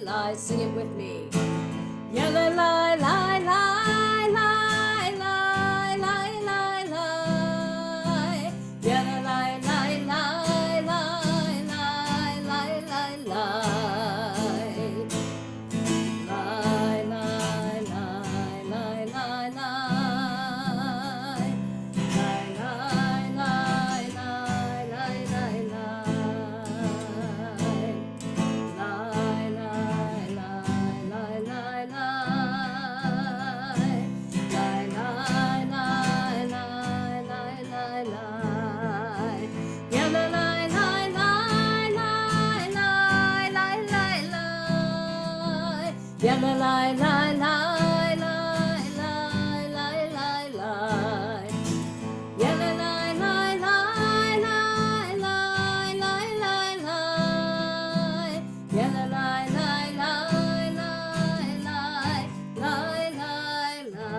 lai. Sing it with me. Yalla lai lai lai lai lai lai lai lai. Yalla lai lai lai lai lai lai lai lai. Lai lai lai lai lai lai. Lai lai lai lai lai lai lai. Lai lai lai lai lai lai. Lai lai lai lai lai lai lai. Yalla lai lai lai lai lai lai lai lai. Yalla lai lai lai lai lai lai lai lai. Yalla lai lai lai lai lai lai lai lai. Yalla lai lai lai lai lai lai lai lai.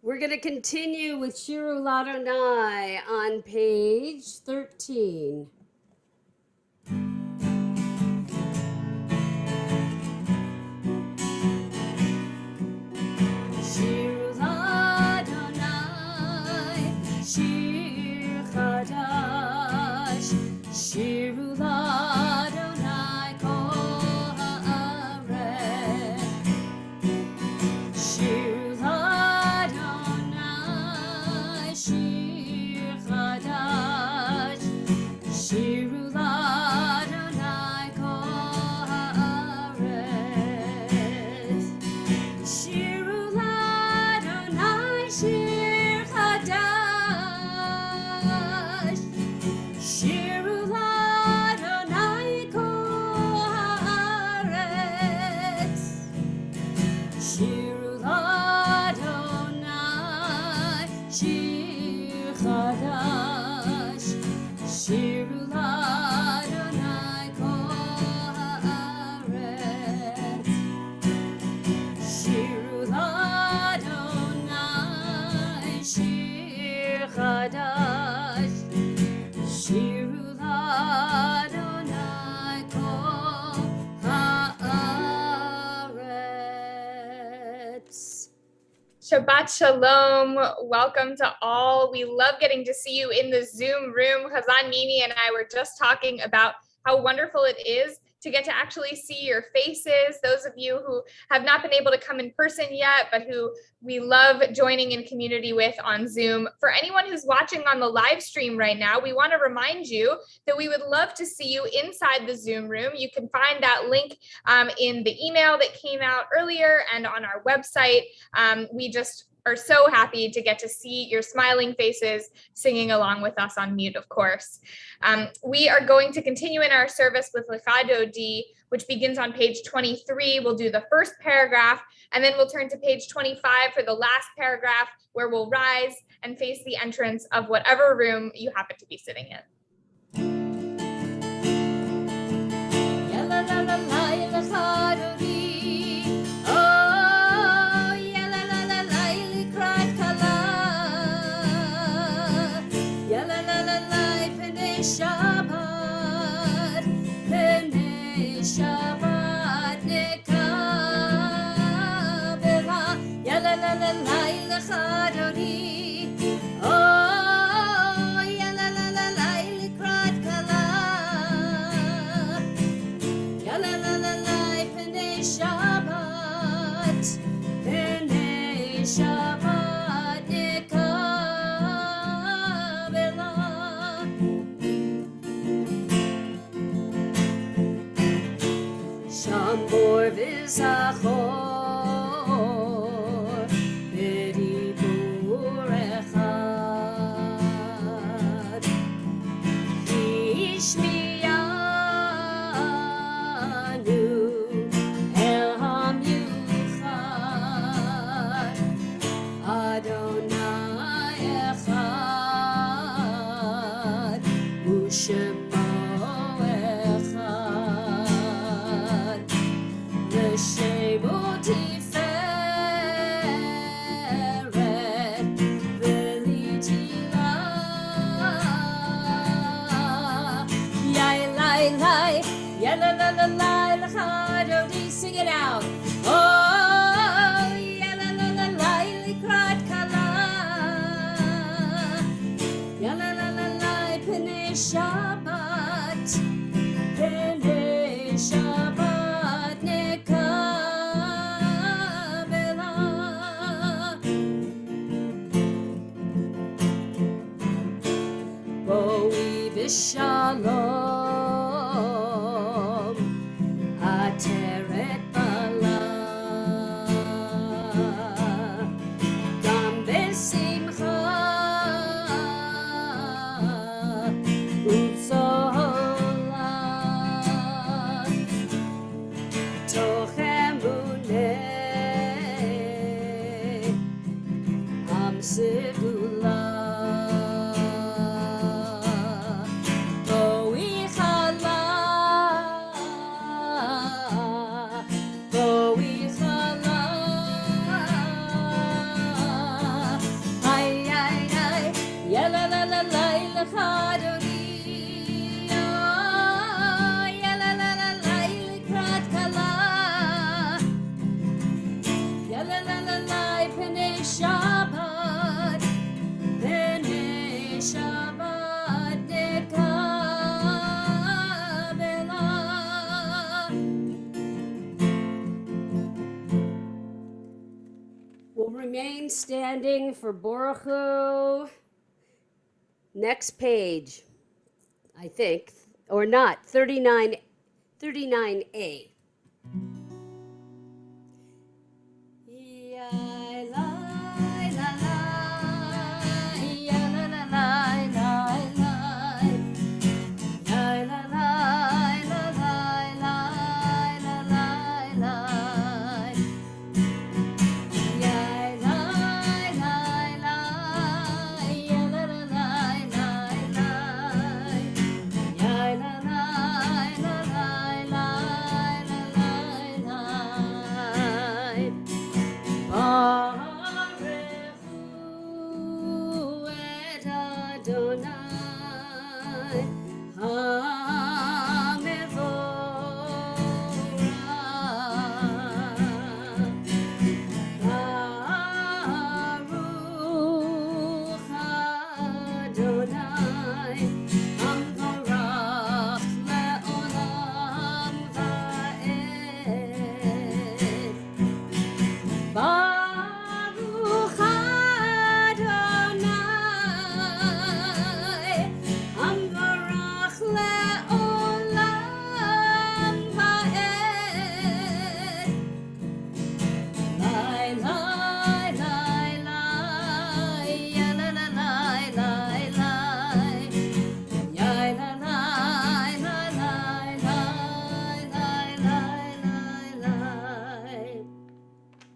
We're going to continue with Shiru Ladonai on page 13. Shiru Ladonai, Shir Chadash, Shiru Ladonai kol haaretz. Shiru Ladonai, Shir Chadash, Shiru Ladonai kol haaretz. Shiru Ladonai, Shir Chadash, Shiru Ladonai kol haaretz. Shiru Ladonai, Shir Chadash, Shiru Ladonai kol haaretz. Shiru Ladonai, Shir Chadash, Shiru Ladonai kol haaretz. Shabbat Shalom. Welcome to all. We love getting to see you in the Zoom room. Chazan Mimi and I were just talking about how wonderful it is to get to actually see your faces. Those of you who have not been able to come in person yet, but who we love joining in community with on Zoom. For anyone who's watching on the live stream right now, we want to remind you that we would love to see you inside the Zoom room. You can find that link in the email that came out earlier and on our website. We just are so happy to get to see your smiling faces singing along with us on mute, of course. We are going to continue in our service with Lecha Dodi, which begins on page 23. We'll do the first paragraph, and then we'll turn to page 25 for the last paragraph, where we'll rise and face the entrance of whatever room you happen to be sitting in. Yalla la la la Lecha Dodi. Oh, yalla la la la Likrat Kala. Yalla la la la Penei Shabbat, Penei Shabbat nekabela. Yalla la la la Lecha Dodi. Oh, yalla la la la Likrat Kala. Yalla la la la Penei Shabbat, Penei Shabbat nekabela. Shambor v'zachor b'dibur echad. Ishmiyanu el hamyuchad. Adonai echad u'shemo echad. L'shemo tiferet v'litila. la la la la la Dodi, sing it out. Oh, ya la la la la likrat kala. Ya la la la la pene Shabbat. Pene Shabbat nekabela. Boi b'shalom ateret bala gam besimcha utzola toch emuneh am segula. Shabbat, Bene Shabbat dekabela. We'll remain standing for Baruch Hu. Next page, I think, or not, 39A.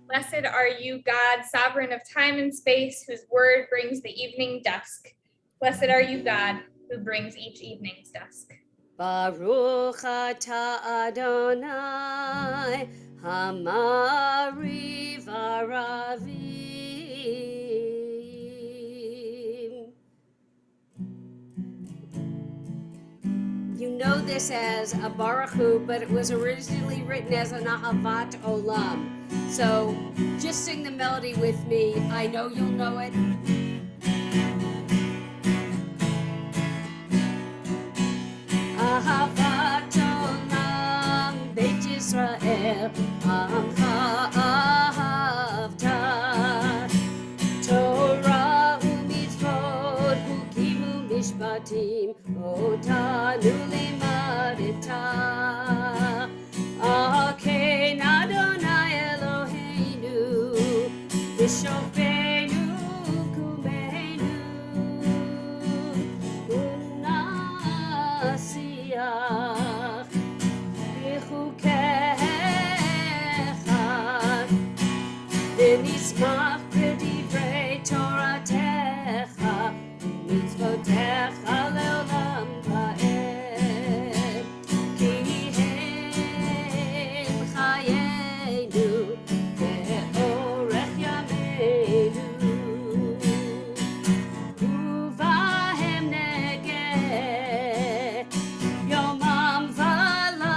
Blessed are you, God, sovereign of time and space, whose word brings the evening dusk. Blessed are you, God, who brings each evening's dusk. Baruch atah Adonai, Hamari v'aravim. You know this as a Baruch Hu, but it was originally written as an Ahavat Olam. So just sing the melody with me. I know you'll know it. Ahavat Olam Beit Yisrael Amcha Ahavta Torah u'mitzvot Chukim u'mishpatim Otanu limadeta Akein Adonai Eloheinu V'shofenu kumeinu U'nasiach B'chukecha V'nismach b'divrei Toratecha Mitzvotecha le'olam va'ed Ki hem chayenu ve'orech yameinu Uvahem negeh yomam v'layla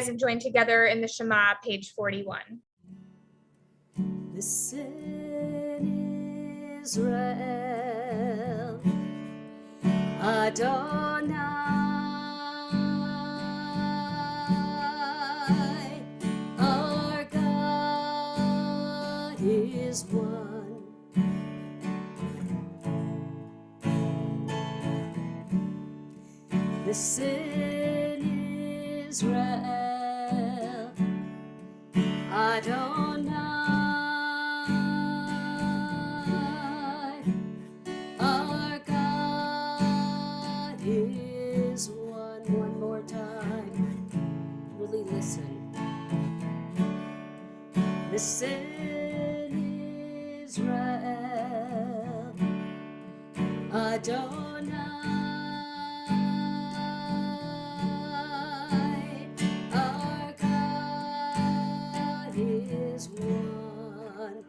rise and join together in the Shema, page 41. Listen, Israel, Adonai, our God is one. Listen, Israel, Adonai, our God is one. One more time. Really listen. Listen, Israel, Adonai, our God is one.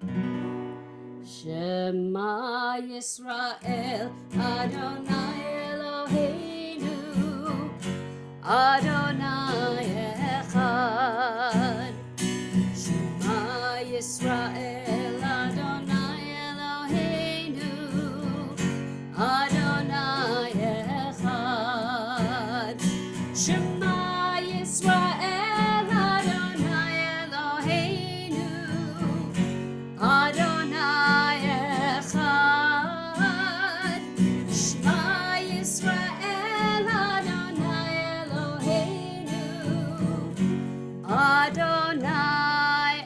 Shema Yisrael, Adonai Eloheinu, Adonai Echad. Shema Yisrael, Adonai Eloheinu, Adonai Echad. Shema Yisrael, Adonai Eloheinu, Adonai Echad. Shema Yisrael, Adonai Eloheinu, Adonai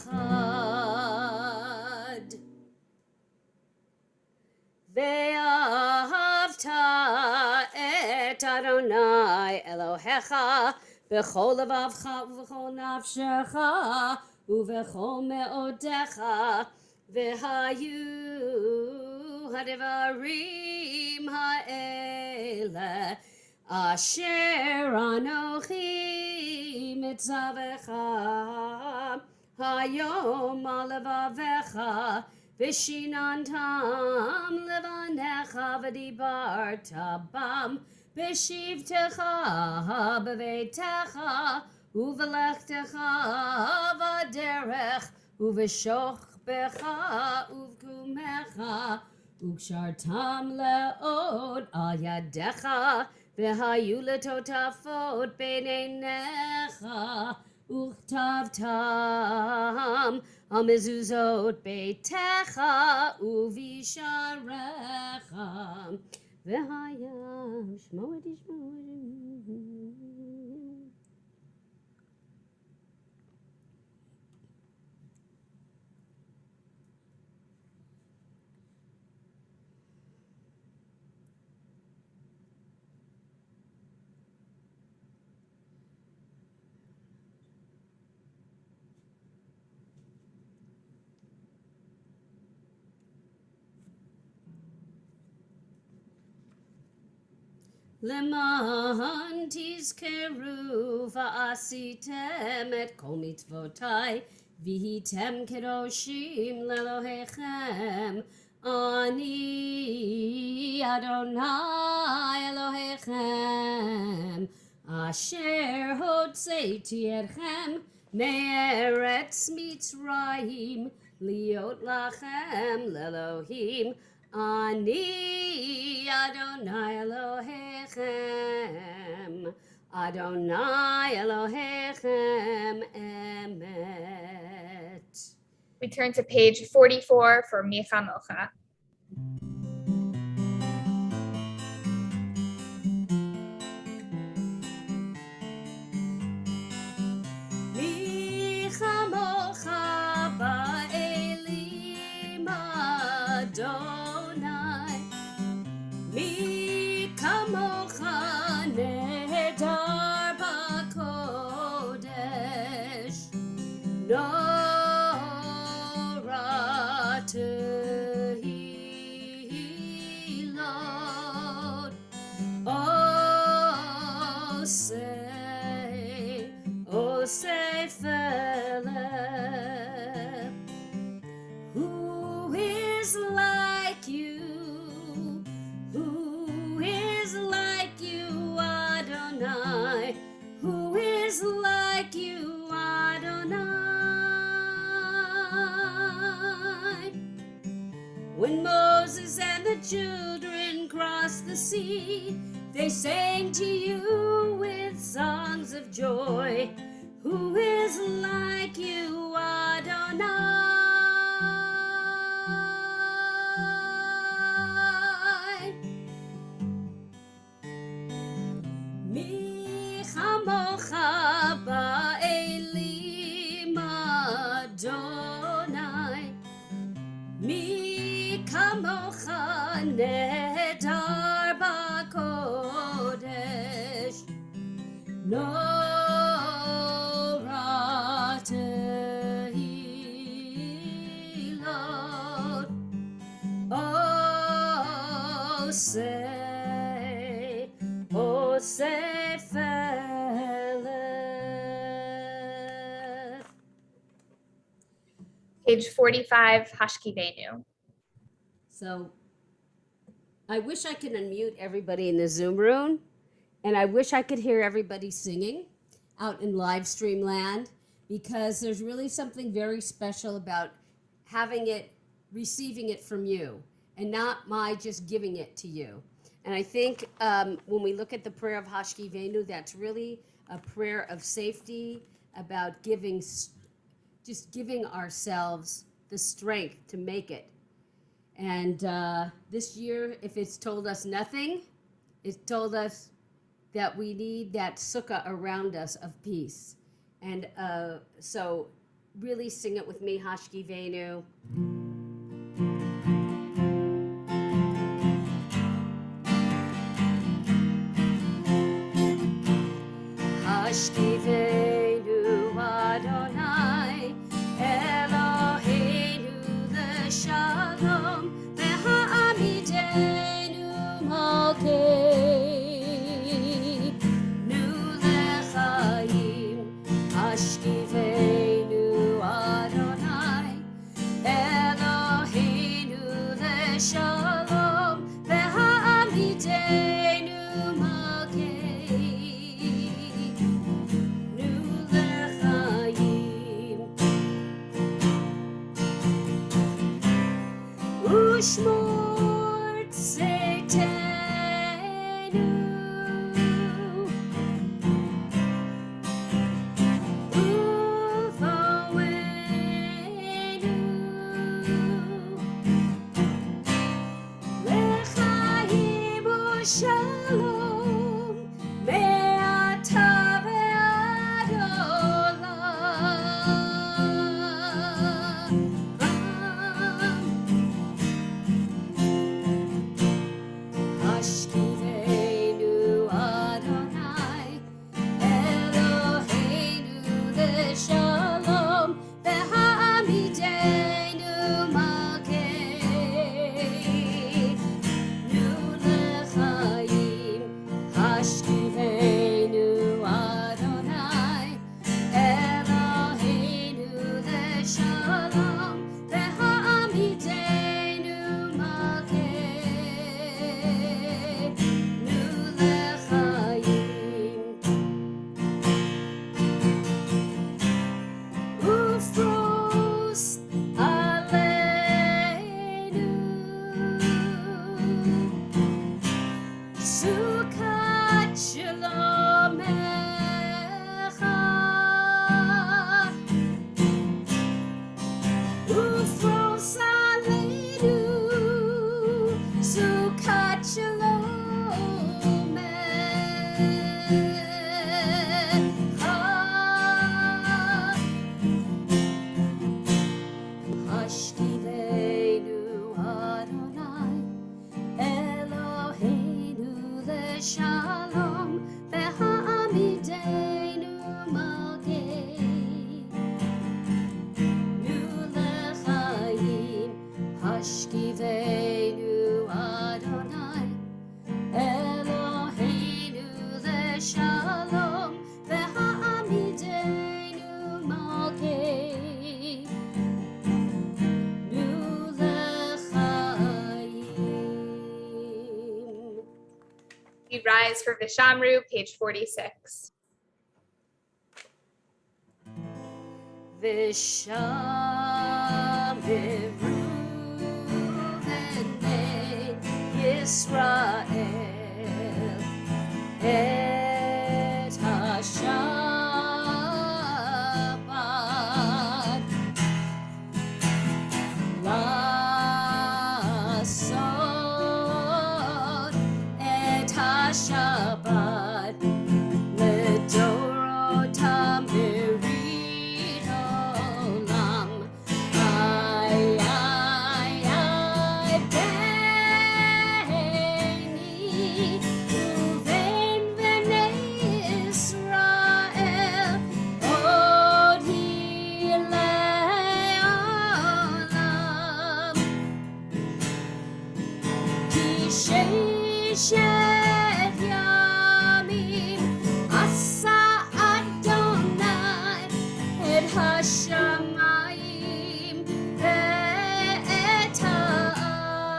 Echad. Ve'ahavta et Adonai Elohecha b'chol levavcha u'v'chol nafshecha u'v'chol me'odecha v'hayu hadevarim ha'ele asher anochi mitzavecha hayom alevavecha v'shinantam levanecha v'dibarta bam v'shivtecha b'veitecha u'v'lechtecha v'derech u'v'shochbecha u'v'kumecha u'kshartam le'od al yadecha v'hayu letotafot b'neinecha uchtavtam המזוזות ביתך ובשעריך והיה שמוע תשמעו. למען תזכרו ועשיתם את כל מצוותיי והייתם קדושים לאלוהיכם אני אדוני אלוהיכם אשר הוצאתי אתכם מארץ מצרים להיות לכם לאלוהים אני אדוני אלוהיכם, אדוני אלוהיכם אמת. We turn to page 44 for Micha Mocha. Micha Mocha ba'elim Adonai מי כמוך נהדר בקודש נורא תהילות עושה פלא Who is like you? Who is like you, Adonai? Who is When Moses and the children crossed the sea, they sang to you with songs of joy. Who is like you, Adonai? Mi chamocha ba'elim Adonai. Mi kamocha nedar b'kodesh. Norah tehilot. Oseh feleth. Page 45, Hashkivenu. So I wish I could unmute everybody in the Zoom room, and I wish I could hear everybody singing out in live stream land, because there's really something very special about having it, receiving it from you, and not my just giving it to you. And I think when we look at the prayer of Hashkivenu, that's really a prayer of safety, about giving, just giving ourselves the strength to make it. And this year, if it's told us nothing, it's told us that we need that sukkah around us of peace. And so really sing it with me, Hashkivenu. Hashkivenu Adonai, Eloheinu leShalom, ve'ha'amidenu malkeinu lechaim. Hashkivenu Adonai, Eloheinu leShalom, ve'ha'amidenu malkeinu lechaim. Ushmor tzeitenu, uvoenu, lechaim ushalom, me'ata ve'ad olam. Hashkivenu Adonai, Eloheinu leShalom, ve'ha'amidenu malkeinu lechaim. Hashkivenu Adonai, Eloheinu leShalom, ve'ha'amidenu malkeinu lechaim. Ufros aleinu Sukkot shalomecha. Ufros aleinu Sukkot shalomecha. Hashkivenu Adonai, Eloheinu leShalom, ve'ha'amidenu malkeinu lechaim. Hashkivenu Adonai, Eloheinu leShalom, ve'ha'amidenu malkeinu lechaim. We rise for Vishamru, page 46. Vishamru Israel et HaShabbat לעשות את השבת לדורותם ברית עולם. איי איי איי ביני ובין בני ישראל עוד היא לעולם. כי ששת ימים עשה אדוני את השמיים ואת הארץ,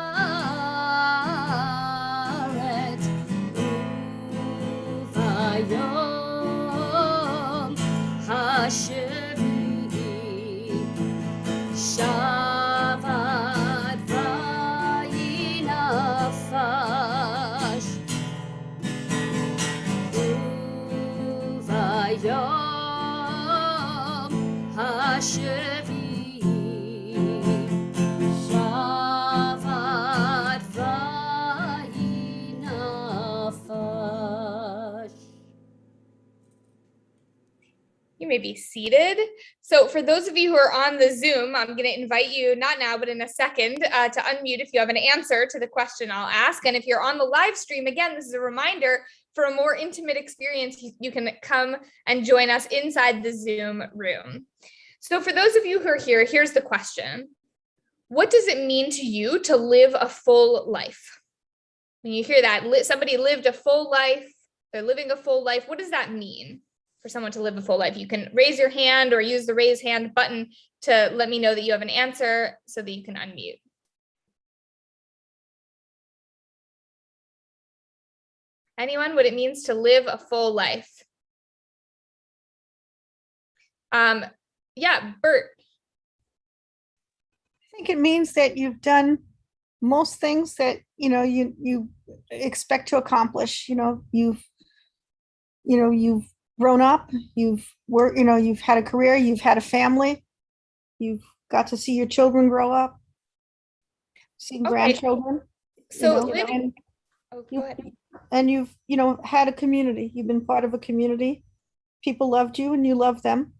וביום השביעי שבת וינפש, וביום השביעי שבת וינפש. You may be seated. So for those of you who are on the Zoom, I'm going to invite you, not now, but in a second, to unmute if you have an answer to the question I'll ask. And if you're on the live stream, again, this is a reminder for a more intimate experience, you can come and join us inside the Zoom room. So for those of you who are here, here's the question. What does it mean to you to live a full life? When you hear that, somebody lived a full life, they're living a full life, what does that mean for someone to live a full life? You can raise your hand or use the raise hand button to let me know that you have an answer so that you can unmute. Anyone, what it means to live a full life? Yeah, Bert. I think it means that you've done most things that you expect to accomplish. You've grown up, you've worked, you've had a career, you've had a family, you've got to see your children grow up, see grandchildren. So living, go ahead. And you've had a community. You've been part of a community. People loved you and you loved them.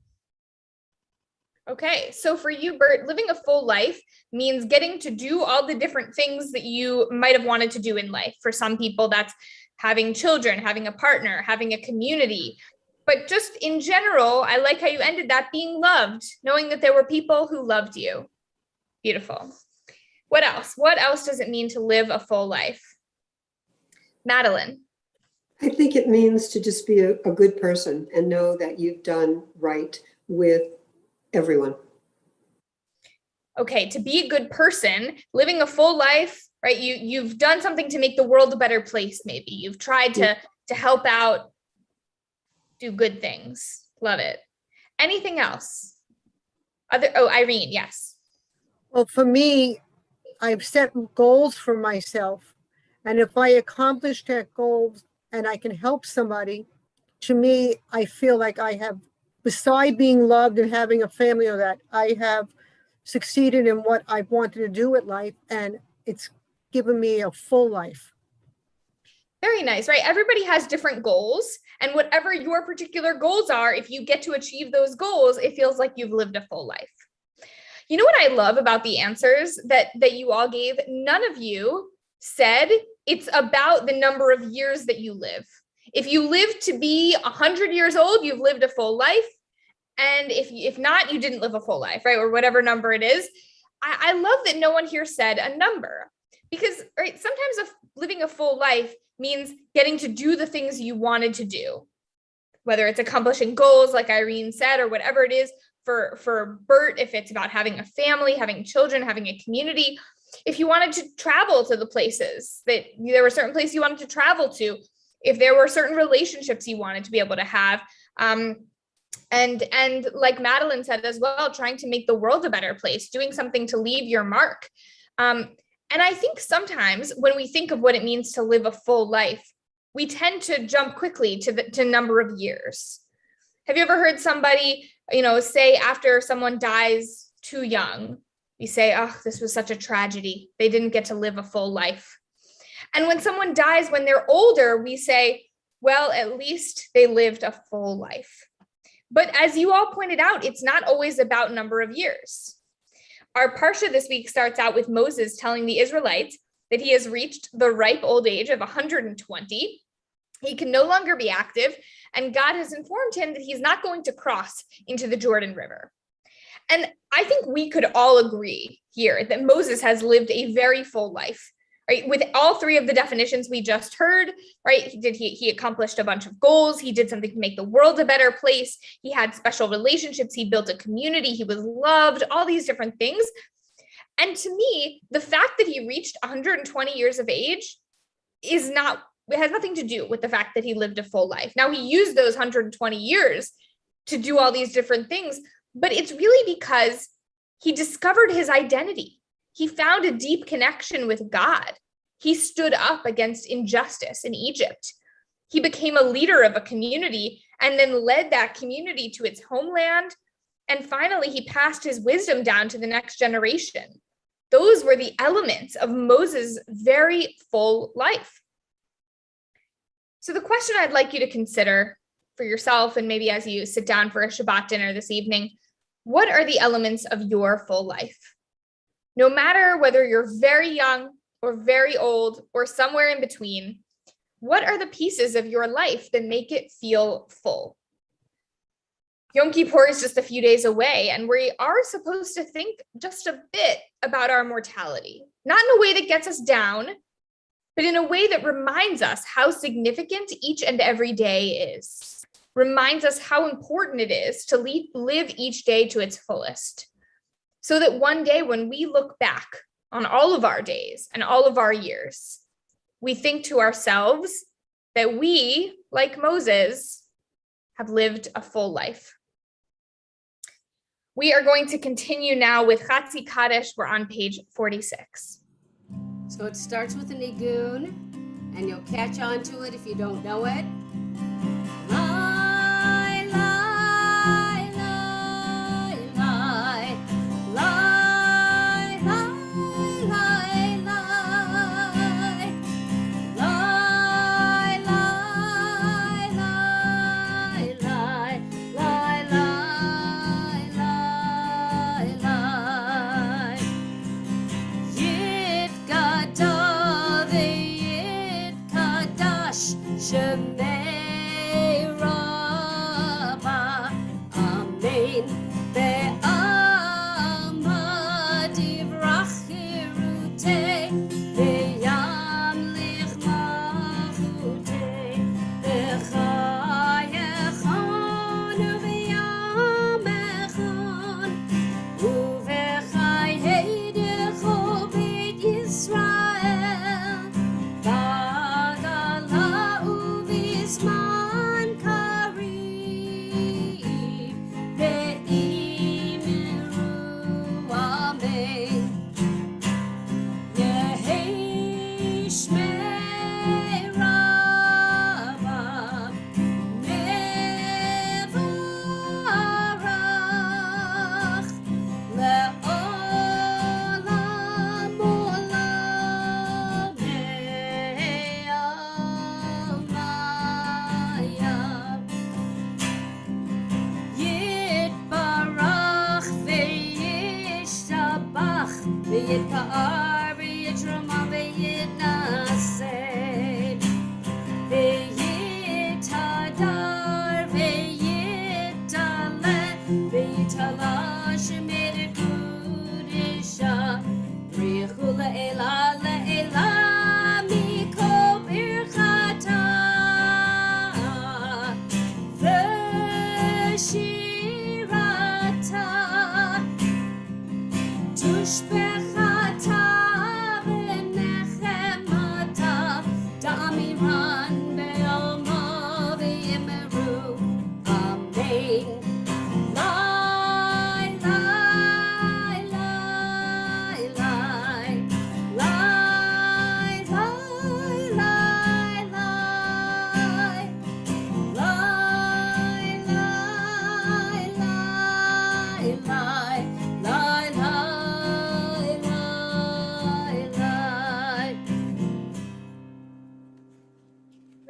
Okay, so for you, Bert, living a full life means getting to do all the different things that you might have wanted to do in life. For some people, that's having children, having a partner, having a community. But just in general, I like how you ended that, being loved, knowing that there were people who loved you. Beautiful. What else? What else does it mean to live a full life? Madeline. I think it means to just be a good person and know that you've done right with everyone. Okay, to be a good person, living a full life, right? You've done something to make the world a better place, maybe. You've tried to help out, do good things. Love it. Anything else? Irene, yes. Well, for me, I've set goals for myself. And if I accomplish that goal and I can help somebody, to me, I feel like I have, beside being loved and having a family or that, I have succeeded in what I wanted to do with life. And it's given me a full life. Very nice, right? Everybody has different goals. And whatever your particular goals are, if you get to achieve those goals, it feels like you've lived a full life. You know what I love about the answers that you all gave? None of you said it's about the number of years that you live. If you live to be 100 years old, you've lived a full life. And if not, you didn't live a full life, right? Or whatever number it is. I love that no one here said a number, because right, sometimes living a full life means getting to do the things you wanted to do, whether it's accomplishing goals like Irene said, or whatever it is. For Bert, if it's about having a family, having children, having a community, if you wanted to travel to the places that there were certain places you wanted to travel to, if there were certain relationships you wanted to be able to have, and like Madeline said as well, trying to make the world a better place, doing something to leave your mark. And I think sometimes when we think of what it means to live a full life, we tend to jump quickly to number of years. Have you ever heard somebody, say after someone dies too young, we say, oh, this was such a tragedy. They didn't get to live a full life. And when someone dies when they're older, we say, well, at least they lived a full life. But as you all pointed out, it's not always about number of years. Our parsha this week starts out with Moses telling the Israelites that he has reached the ripe old age of 120. He can no longer be active, and God has informed him that he's not going to cross into the Jordan River. And I think we could all agree here that Moses has lived a very full life, right? With all three of the definitions we just heard, right? He accomplished a bunch of goals. He did something to make the world a better place. He had special relationships. He built a community. He was loved, all these different things. And to me, the fact that he reached 120 years of age it has nothing to do with the fact that he lived a full life. Now, he used those 120 years to do all these different things, but it's really because he discovered his identity. He found a deep connection with God. He stood up against injustice in Egypt. He became a leader of a community and then led that community to its homeland. And finally, he passed his wisdom down to the next generation. Those were the elements of Moses' very full life. So the question I'd like you to consider for yourself, and maybe as you sit down for a Shabbat dinner this evening, what are the elements of your full life? No matter whether you're very young or very old or somewhere in between, what are the pieces of your life that make it feel full? Yom Kippur is just a few days away, and we are supposed to think just a bit about our mortality, not in a way that gets us down, but in a way that reminds us how significant each and every day is, reminds us how important it is to live each day to its fullest, so that one day when we look back on all of our days and all of our years, we think to ourselves that we, like Moses, have lived a full life. We are going to continue now with Chatzi Kaddish. We're on page 46. So it starts with a nigun, and you'll catch on to it if you don't know it. Lie, lie, lie, lie, lie, lie, lie, lie, lie, lie, lie, lie, lie, lie, lie. Yit gadol v'yit kadash shemei rabba. Amen. Be'alma divrach chirutei, be'yamlich malchutei, b'chayechon u'v'yamechon, u'v'chayeidecho beit Yisrael, b'gala u'v'zman karev, ve'imiru amen. Yehi shmei rabba mevarach le'olam olamei amayam. Yitbarach ve'yishtabach ve'yitpa'ar ve'yitrama ve'yitnaseh ve'yitadar ve'yitaleh ve'yitala shemei kudisha richu le'ela le'ela mikol birchata ve'shirata tushbechata ve'nechemata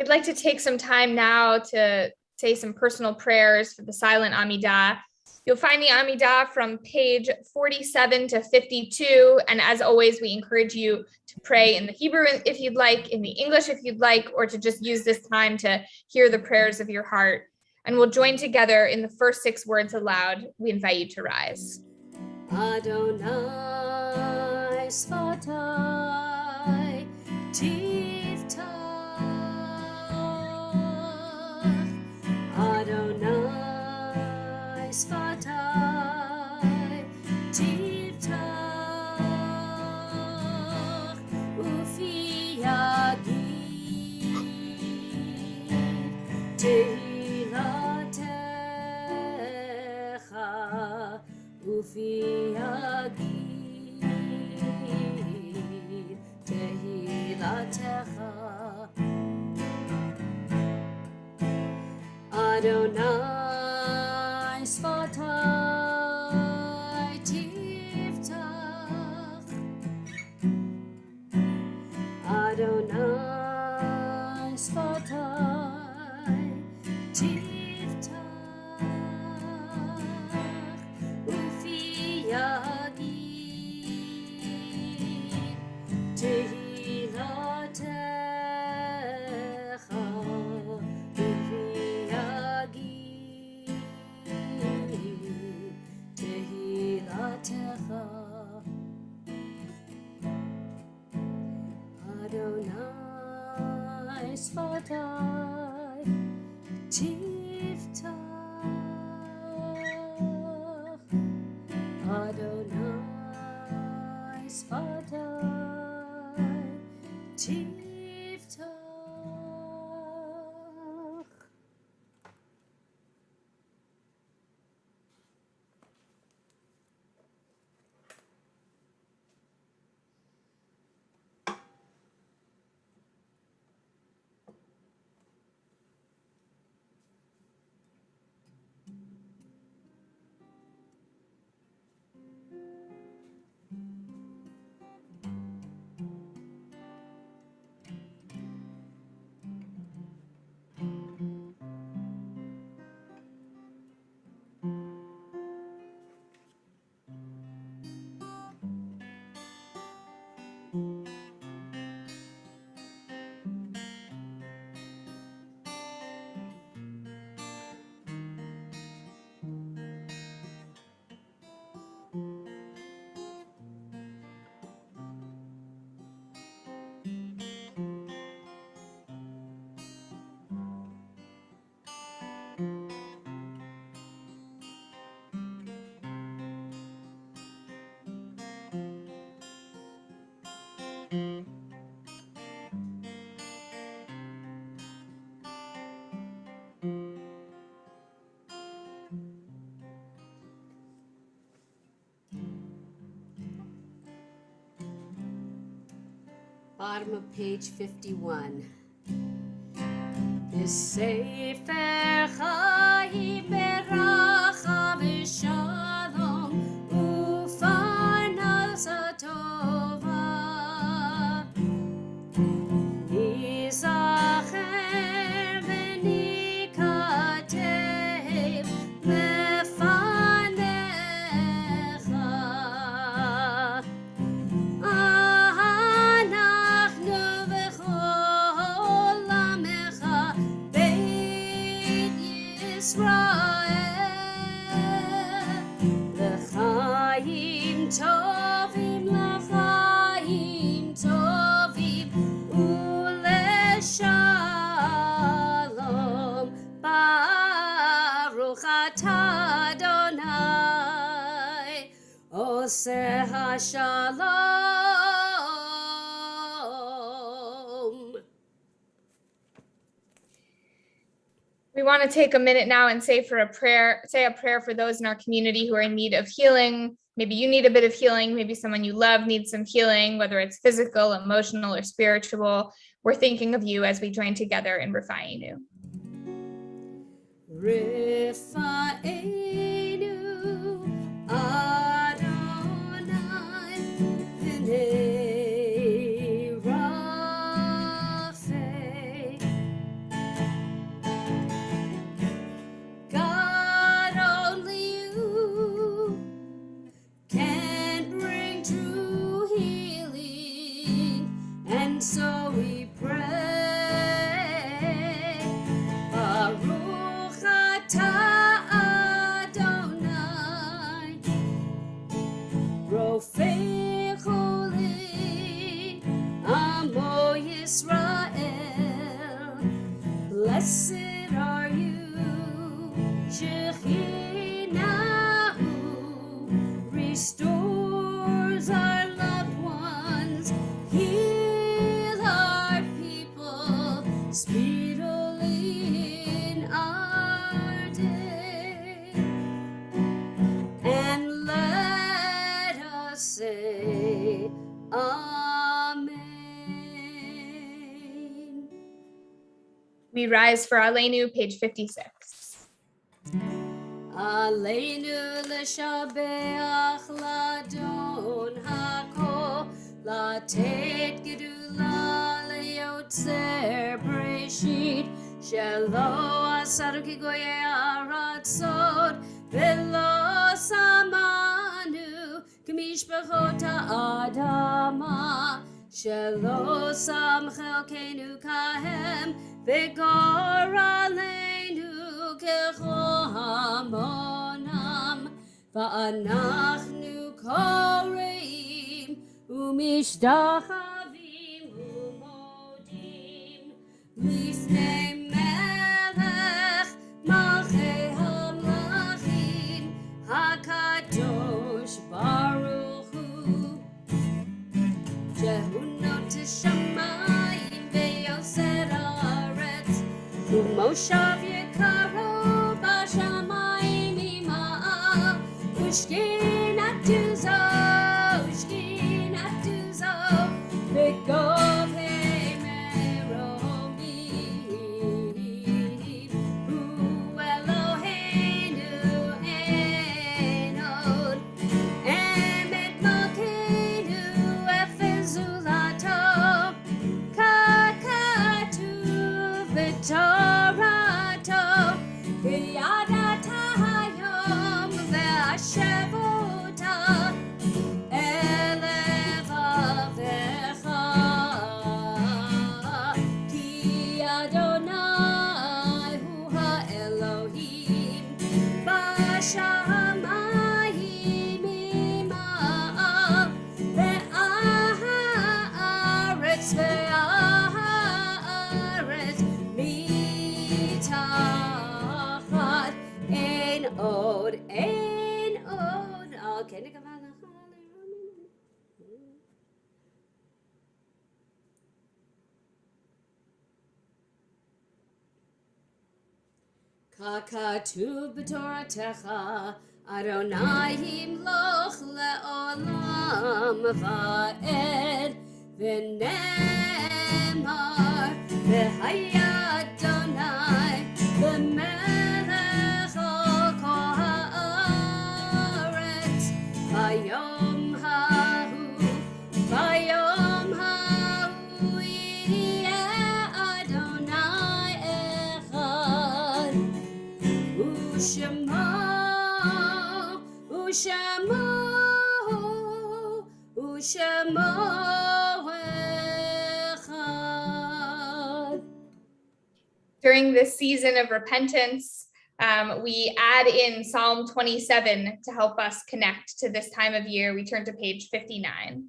I'd like to take some time now to say some personal prayers for the silent Amidah. You'll find the Amidah from page 47 to 52. And as always, we encourage you to pray in the Hebrew if you'd like, in the English if you'd like, or to just use this time to hear the prayers of your heart. And we'll join together in the first 6 words aloud. We invite you to rise. Adonai Sfatai Tiftach Adonai Sfatai Tiftach Ufi Yagid Tehilatecha Ufi Yagid Tehilatecha Adonai Sfatai Tiftach Adonai Sfatai Tiftach Ufi Yagid Tehilatecha Ufi Yagid Tehilatecha Adonai Sfatai Tiftach Adonai Sfatai Tiftach. Bottom of page 51. Sefer Chaim beracha v'shalom u'farnasa tova nizacher v'nikatev lefanecha אנחנו וכל עמך בית ישראל לחיים טובים ולשלום ברוך אתה אדוני עושה השלום. We want to take a minute now and say a prayer for those in our community who are in need of healing. Maybe you need a bit of healing. Maybe someone you love needs some healing, whether it's physical, emotional, or spiritual. We're thinking of you as we join together in Rifa'enu. Rifa'enu Adonai v'nei. And so we pray, Baruch atah Adonai, Rofei Choli, Amo Yisrael. Blessed are you, Shekhinah, restores our loved ones, heal our people speedily in our day. And let us say, Amen. We rise for Aleinu, page 56. Aleinu l'shabeach ladon hakol, latet gedula leyotzer breshit, shelo asar ki goyei aratzot, velo samanu k'mishpachot ha'adama, shelo sam chelkenu kahem, v'gor aleinu כחומונם, ואנחנו קוראים ומשתחווים ומודים לפני מלך מלכי המלכים, הקדוש ברוך הוא, שהוא נוטה שמיים ויוסד הארץ, ומושב יקרו בשמיים עמך, ושכינתו זו בגובהי מרומים. הוא אלוהינו אין עוד, אמת מלכנו אפס זולתו, ככתוב בתורתו, וידעת היום והשב אותה אל לבבך, כי אדוני הוא האלוהים בשמיים עמך, והארץ מתחת, אין עוד, אין עוד. כן, נקווה לך. ככתוב בתורתך, אדוני ימלוך לעולם ועד, ונאמר, והיה אדוני למלך על כל הארץ, ביום ההוא יהיה אדוני אחד, ושמו אחד. During this season of repentance, we add in Psalm 27 to help us connect to this time of year. We turn to page 59.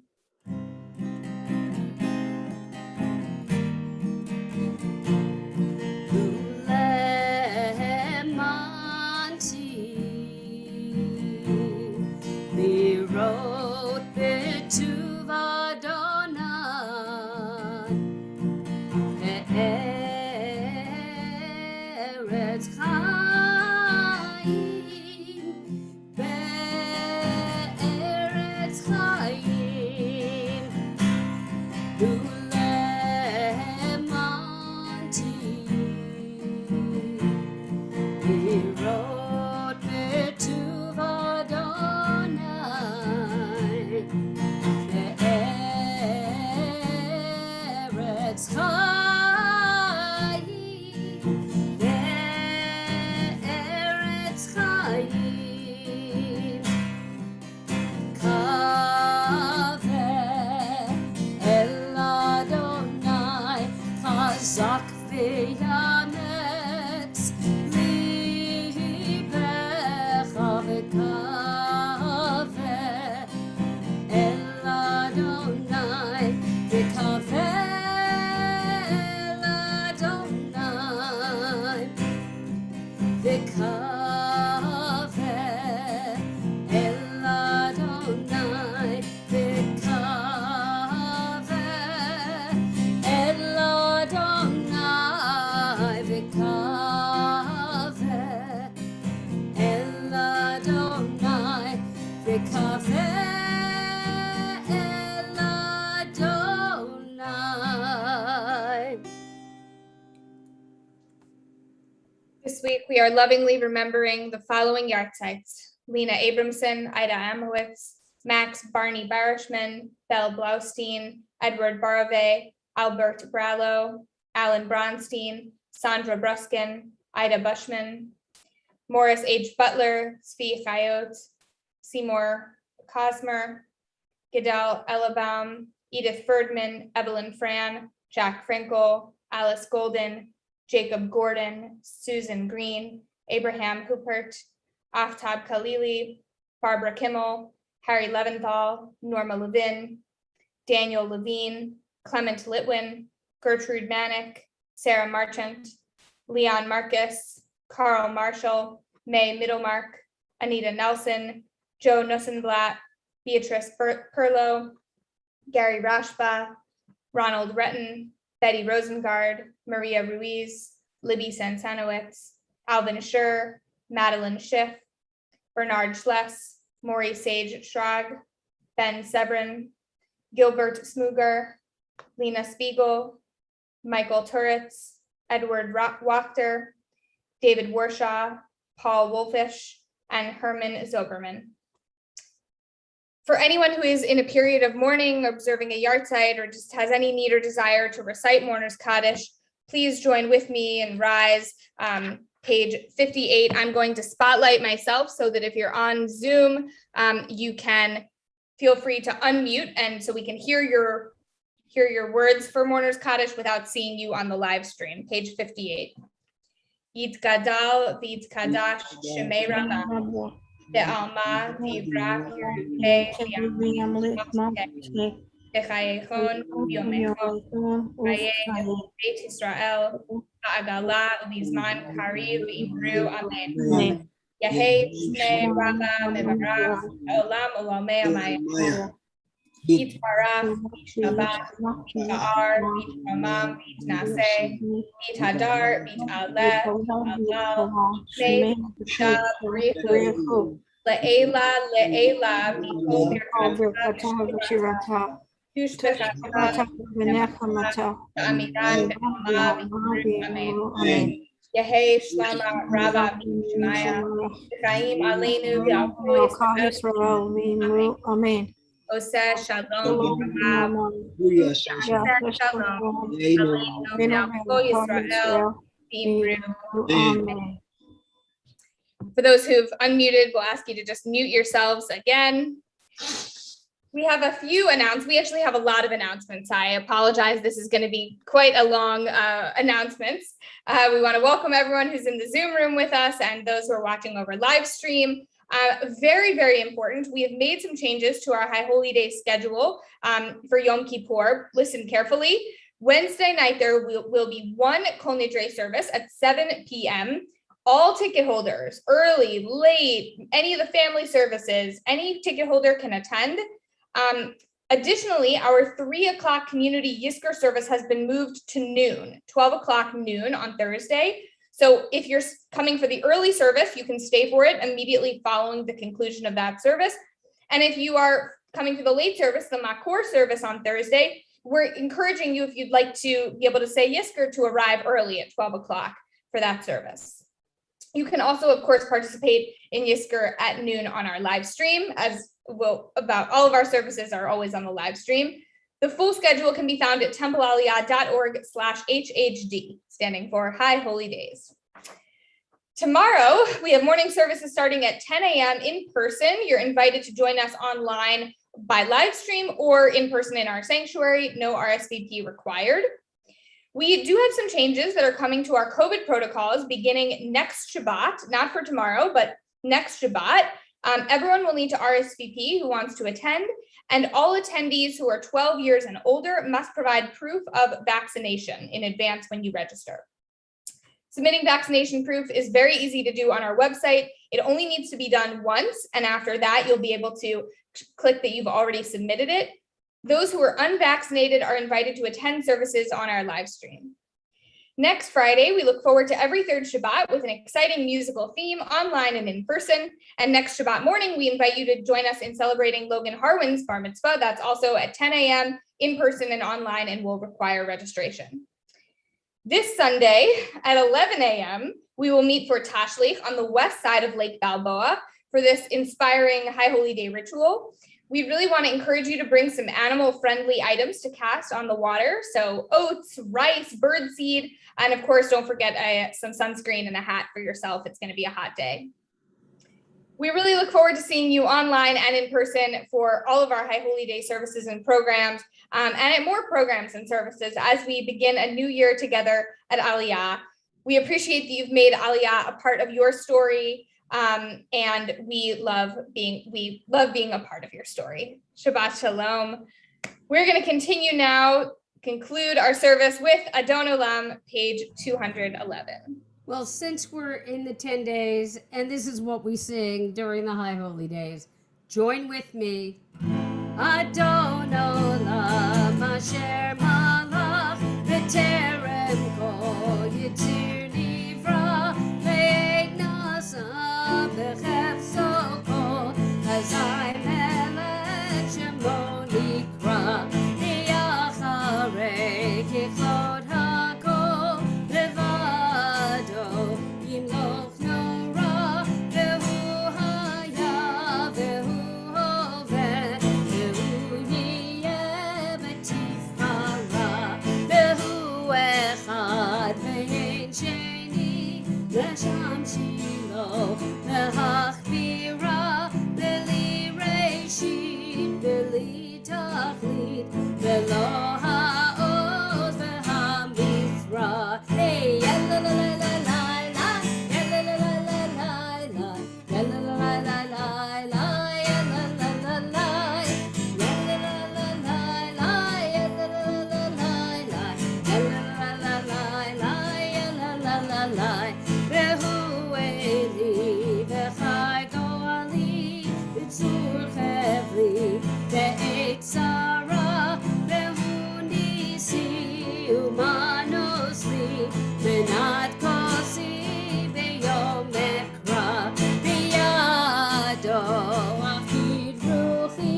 Kaveh el Adonai This week, we are lovingly remembering the following yahrzeits: Lena Abramson, Ida Amowitz, Max Barney Barishman, Belle Blaustein, Edward Barave, Albert Brallo, Alan Bronstein, Sandra Bruskin, Ida Bushman, Morris H. Butler, Svi Chayot, Seymour Cosmer, Gidal Ellabaum, Edith Ferdman, Evelyn Fran, Jack Frankel, Alice Golden, Jacob Gordon, Susan Green, Abraham Hoopert, Aftab Khalili, Barbara Kimmel, Harry Leventhal, Norma Levin, Daniel Levine, Clement Litwin, Gertrude Manick, Sarah Marchant, Leon Marcus, Carl Marshall, May Middlemark, Anita Nelson, Joe Nussenblatt, Beatrice Perlow, Gary Rashba, Ronald Retton, Betty Rosengard, Maria Ruiz, Libby Sansanowitz, Alvin Schur, Madeline Schiff, Bernard Schless, Maury Sage Schrag, Ben Severin, Gilbert Smuger, Lena Spiegel, Michael Turitz, Edward Wachter, David Warshaw, Paul Wolfish, and Herman Zoberman. For anyone who is in a period of mourning, observing a yahrzeit, or just has any need or desire to recite Mourner's Kaddish, please join with me and rise. Page 58, I'm going to spotlight myself so that if you're on Zoom, you can feel free to unmute, and so we can hear your words for Mourner's Kaddish without seeing you on the live stream. Page 58. Yitgadal v'yitkadash shemei Rabbah. The Alma, Vivra, Techayechon, Yomecho, Beit Israel, Ha'agala, Lizman, Kari, V'Ibru, Amen. Yahei, Shmei, Rabba, Mevarach, Olam, Olamei, Amaya. Yitbarach, Shabbat, Yitba'ar, Yitramam, Yitnaseh, Yithadar, Yit'aleh, Alal, Shmei, Shab, Rihu, Le'ela, Mikol, Birkat, Tushbechata, Amidah, Amen. Yehei, Shlama, Rabba, Shemaya, Chaim, Aleinu, V'Alko Yisrael, Amen. Oseh Shalom, Shalom, Israel. For those who've unmuted, we'll ask you to just mute yourselves again. We have a few announcements. We actually have a lot of announcements. I apologize. This is going to be quite a long announcements. We want to welcome everyone who's in the Zoom room with us and those who are watching over live stream. Very, very important. We have made some changes to our High Holy Day schedule for Yom Kippur. Listen carefully. Wednesday night, there will be one Kol Nidre service at 7 p.m. All ticket holders, early, late, any of the family services, any ticket holder can attend. Additionally, our 3 o'clock community Yizkor service has been moved to noon, 12 o'clock noon on Thursday. So if you're coming for the early service, you can stay for it immediately following the conclusion of that service. And if you are coming for the late service, the Makor service on Thursday, we're encouraging you, if you'd like to be able to say Yizkor, to arrive early at 12 o'clock for that service. You can also, of course, participate in Yizkor at noon on our live stream, as well. About all of our services are always on the live stream. The full schedule can be found at templealiyah.org/HHD, standing for High Holy Days. Tomorrow, we have morning services starting at 10 a.m. in person. You're invited to join us online by live stream or in person in our sanctuary. No RSVP required. We do have some changes that are coming to our COVID protocols beginning next Shabbat, not for tomorrow, but next Shabbat. Everyone will need to RSVP who wants to attend. And all attendees who are 12 years and older must provide proof of vaccination in advance when you register. Submitting vaccination proof is very easy to do on our website. It only needs to be done once, and after that, you'll be able to click that you've already submitted it. Those who are unvaccinated are invited to attend services on our live stream. Next Friday, we look forward to every third Shabbat with an exciting musical theme online and in person. And next Shabbat morning, we invite you to join us in celebrating Logan Harwin's bar mitzvah. That's also at 10 a.m. in person and online and will require registration. This Sunday at 11 a.m., we will meet for Tashlich on the west side of Lake Balboa for this inspiring High Holy Day ritual. We really want to encourage you to bring some animal-friendly items to cast on the water. So oats, rice, birdseed, and of course, don't forget some sunscreen and a hat for yourself. It's going to be a hot day. We really look forward to seeing you online and in person for all of our High Holy Day services and programs, and at more programs and services as we begin a new year together at Aliyah. We appreciate that you've made Aliyah a part of your story. And we love being a part of your story. Shabbat Shalom. We're going to continue now, conclude our service with Adon Olam, page 211. Well, since we're in the 10 days, and this is what we sing during the High Holy Days, join with me. Adon Olam Asher Malach V'terem Kol Yitzir Nivra Ve'egnasa B'chefso Kol Hazai Melech Shemo Nikra V'yacharei Kichlot HaKol Levado Yimloch Nora V'hu Haya V'hu Hoveh V'hu Yeh B'tifara V'hu Echad V'ein Sheni L'sham Shilo V'hachbira V'li Reishit V'li Tachlit V'lo Ha'oz V'hamithra Hey, yalla la la la la la, yalla la la la la la, yalla la la la la la, yalla la la la, yalla la la la la, yalla la la la la, yalla la la la la, yalla la la la. Vehu eli v'chai go'ali v'tzur chevli ve'et Sarah vehu nisi umanosli v'nat kosi v'yom ekra v'yado afid ruchi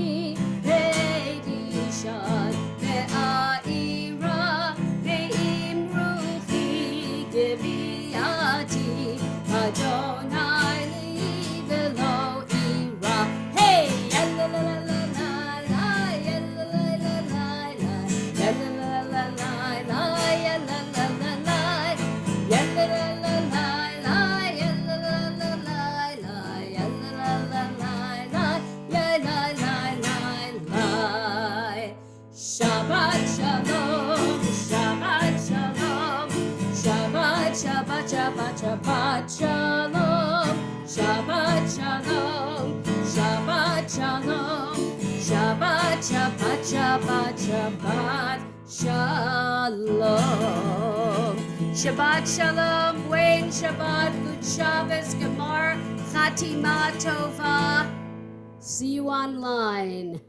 ve'edishan ve'aira ve'im ruchi geviati Adonai li v'lo ira. Hey, yalla la la la la la, yalla la la la la, yalla la la la la, yalla la la la, yalla la la la la, yalla la la la la, yalla la la la la, yalla la la la. Shabbat shalom, Shabbat shalom, Shabbat Shabbat Shabbat Shabbat shalom, Shabbat shalom, Shabbat shalom, Shabbat Shabbat Shabbat Shabbat shalom. Shabbat shalom, Wayne Shabbat, good Shabbos, Gemar, Chatima Tova. See you online.